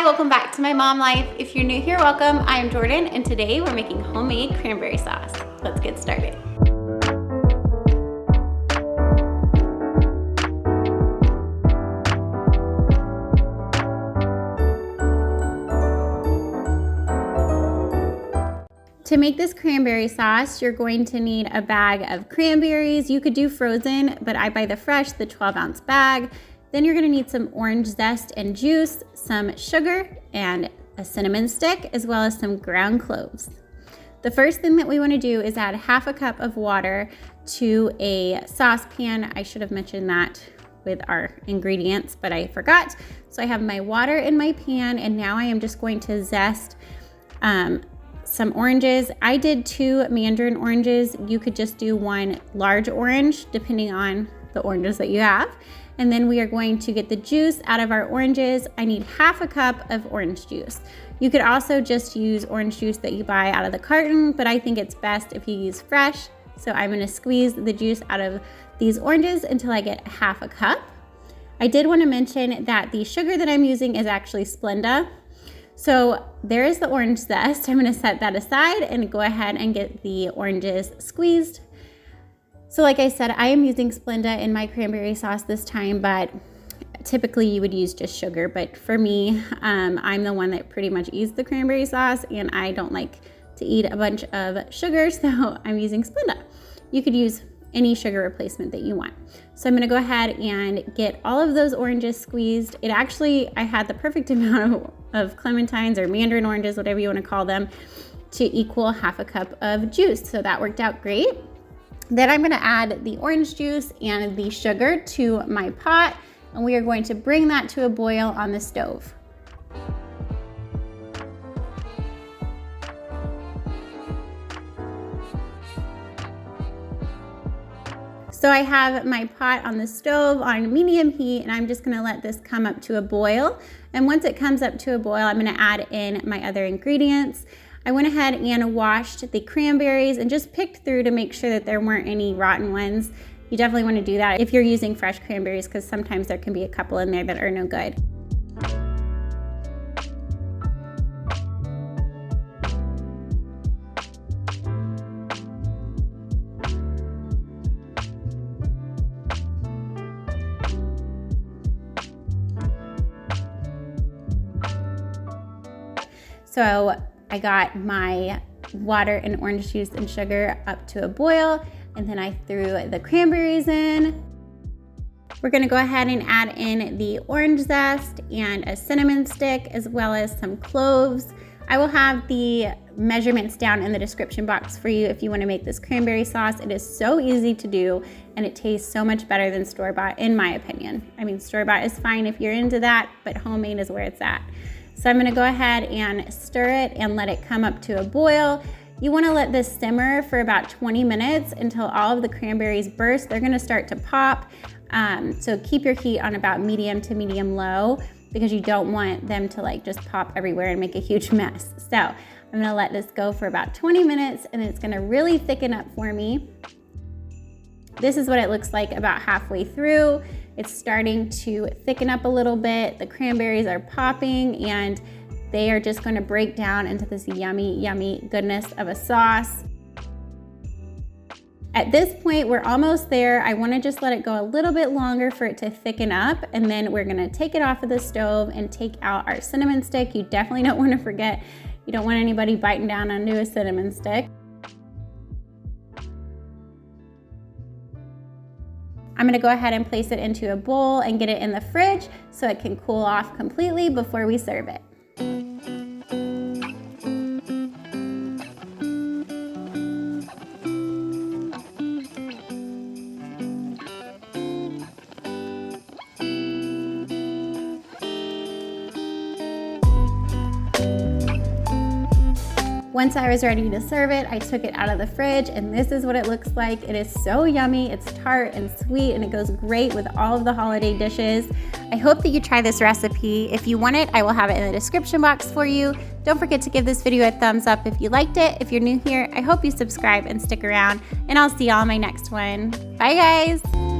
Hi, welcome back to My Mom Life. If you're new here, welcome. I am Jordan, and today we're making homemade cranberry sauce. Let's get started. To make this cranberry sauce, you're going to need a bag of cranberries. You could do frozen, but I buy the fresh, the 12-ounce bag. Then you're gonna need some orange zest and juice, some sugar, and a cinnamon stick, as well as some ground cloves. The first thing that we wanna do is add half a cup of water to a saucepan. I should have mentioned that with our ingredients, but I forgot. So I have my water in my pan, and now I am just going to zest some oranges. I did 2 mandarin oranges. You could just do 1 large orange, depending on the oranges that you have. And then we are going to get the juice out of our oranges. I need half a cup of orange juice. You could also just use orange juice that you buy out of the carton, but I think it's best if you use fresh. So I'm gonna squeeze the juice out of these oranges until I get half a cup. I did wanna mention that the sugar that I'm using is actually Splenda. So there is the orange zest. I'm gonna set that aside and go ahead and get the oranges squeezed. So like I said, I am using Splenda in my cranberry sauce this time, but typically you would use just sugar. But for me, I'm the one that pretty much eats the cranberry sauce, and I don't like to eat a bunch of sugar, so I'm using Splenda. You could use any sugar replacement that you want. So I'm gonna go ahead and get all of those oranges squeezed. I had the perfect amount of clementines or mandarin oranges, whatever you wanna call them, to equal half a cup of juice. So that worked out great. Then I'm gonna add the orange juice and the sugar to my pot, and we are going to bring that to a boil on the stove. So I have my pot on the stove on medium heat, and I'm just gonna let this come up to a boil. And once it comes up to a boil, I'm gonna add in my other ingredients. I went ahead and washed the cranberries and just picked through to make sure that there weren't any rotten ones. You definitely wanna do that if you're using fresh cranberries, because sometimes there can be a couple in there that are no good. So I got my water and orange juice and sugar up to a boil, and then I threw the cranberries in. We're gonna go ahead and add in the orange zest and a cinnamon stick, as well as some cloves. I will have the measurements down in the description box for you if you wanna make this cranberry sauce. It is so easy to do, and it tastes so much better than store-bought, in my opinion. I mean, store-bought is fine if you're into that, but homemade is where it's at. So I'm gonna go ahead and stir it and let it come up to a boil. You wanna let this simmer for about 20 minutes until all of the cranberries burst. They're gonna start to pop. So keep your heat on about medium to medium low, because you don't want them to just pop everywhere and make a huge mess. So I'm gonna let this go for about 20 minutes, and it's gonna really thicken up for me. This is what it looks like about halfway through. It's starting to thicken up a little bit. The cranberries are popping, and they are just gonna break down into this yummy, yummy goodness of a sauce. At this point, we're almost there. I wanna just let it go a little bit longer for it to thicken up, and then we're gonna take it off of the stove and take out our cinnamon stick. You definitely don't wanna forget, you don't want anybody biting down onto a cinnamon stick. I'm gonna go ahead and place it into a bowl and get it in the fridge so it can cool off completely before we serve it. Once I was ready to serve it, I took it out of the fridge, and this is what it looks like. It is so yummy. It's tart and sweet, and it goes great with all of the holiday dishes. I hope that you try this recipe. If you want it, I will have it in the description box for you. Don't forget to give this video a thumbs up if you liked it. If you're new here, I hope you subscribe and stick around, and I'll see y'all in my next one. Bye, guys.